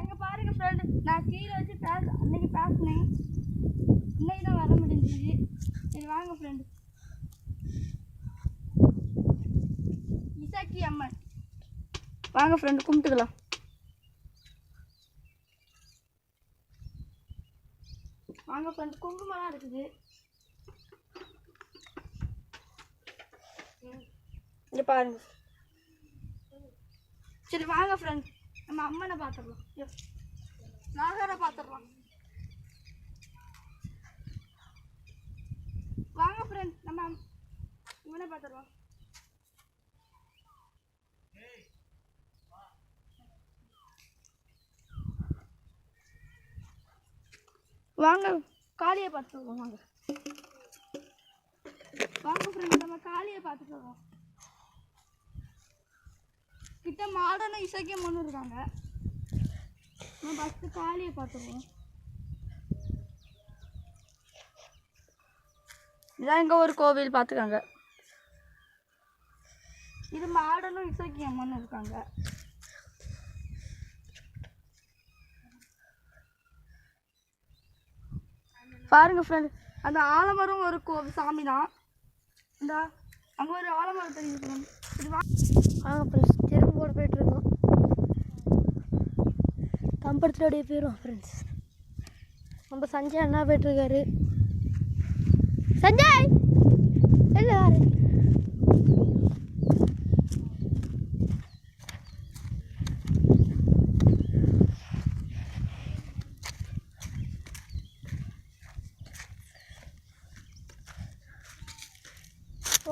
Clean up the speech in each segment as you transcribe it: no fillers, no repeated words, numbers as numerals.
இங்கே பாருங்க ஃப்ரெண்டு, நான் கீழே வச்சு அன்னைக்கு பேசினேன், இன்னைக்கு தான் வர முடிஞ்சிச்சு. சரி வாங்க ஃப்ரெண்டு. இசாக்கி அம்மன், வாங்க ஃப்ரெண்டு கும்பிட்டுக்கலாம். வாங்க ஃப்ரெண்டு, குங்குமம்லாம் இருக்குது. இங்கே பாருங்க. சரி வாங்க ஃப்ரெண்ட், நம்ம அம்மனை பார்த்துடலாம். நாகரை பார்த்துடலாம். வாங்க ஃப்ரெண்ட், நம்ம இவனை பார்த்துடலாம். வாங்க காளியை பார்த்துருவோம். வாங்க வாங்க ஃப்ரெண்ட், நம்ம காளியை பார்த்துட்டு வரோம். கிட்ட மாடனும் இசக்கியம்மனும் இருக்காங்க. நம்ம ஃபஸ்ட்டு காளியை பார்த்துருவோம். இதான் இங்கே ஒரு கோவில் பார்த்துக்காங்க. இது மாடனும் இசக்கியம்மனும் இருக்காங்க. பாருங்க ஃப்ரெண்ட், அந்த ஆலமரம் ஒரு சாமி தான். இந்த அங்கே ஒரு ஆலமரம் தெரியும். வாங்க ஃப்ரெண்ட்ஸ், தெருப்பு போட போயிட்டுருக்கோம். தம்படத்தோடைய போயிடுவோம் ஃப்ரெண்ட்ஸ். நம்ம சஞ்சய் அண்ணா போயிட்டுருக்காரு. சஞ்சய் இல்லை யாரு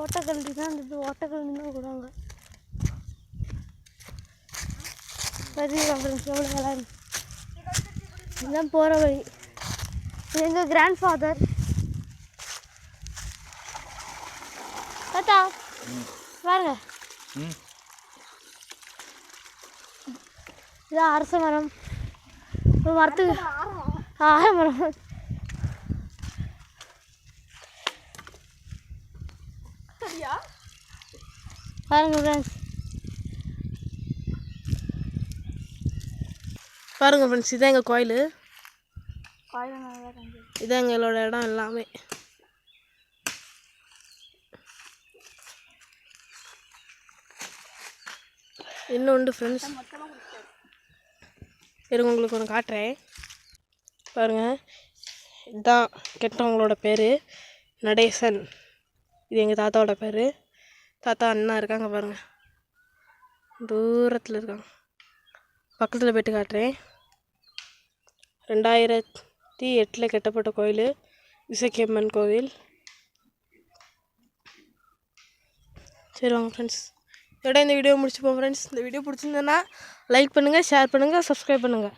ஓட்டக்கல்வி தான் இருந்தது. ஓட்டக்கல்வி தான் கூடாங்க. பார்த்தீங்களா ஃப்ரெண்ட்ஸ் எவ்வளோ விளாடு. இதுதான் போகிற வழி. இது எங்கள் கிராண்ட் ஃபாதர். தாத்தா பாருங்க, இதான் அரச மரம். ஒரு மரத்துக்கு ஆலமரம். பாருங்க ஃப்ரெண்ட்ஸ், பாருங்கள் ஃப்ரெண்ட்ஸ், இதான் எங்கள் கோயில். கோயில் இதான் எங்களோட இடம் எல்லாமே. இன்னும் உண்டு ஃப்ரெண்ட்ஸ், இருங்க உங்களுக்கு ஒன்று காட்டுறேன். பாருங்கள், இதுதான் கெட்டவங்களோட பேர் நடேசன். இது எங்கள் தாத்தாவோட பேர். தாத்தா அண்ணா இருக்காங்க பாருங்கள், தூரத்தில் இருக்காங்க. பக்கத்தில் போய்ட்டு காட்டுறேன். 2008 கட்டப்பட்ட கோயில் இசக்கியம்மன் கோவில். சரி வாங்க ஃப்ரெண்ட்ஸ், இதோட இந்த வீடியோ முடிச்சுப்போம் ஃப்ரெண்ட்ஸ். இந்த வீடியோ பிடிச்சிருந்தேன்னா லைக் பண்ணுங்கள், ஷேர் பண்ணுங்கள், சப்ஸ்கிரைப் பண்ணுங்கள்.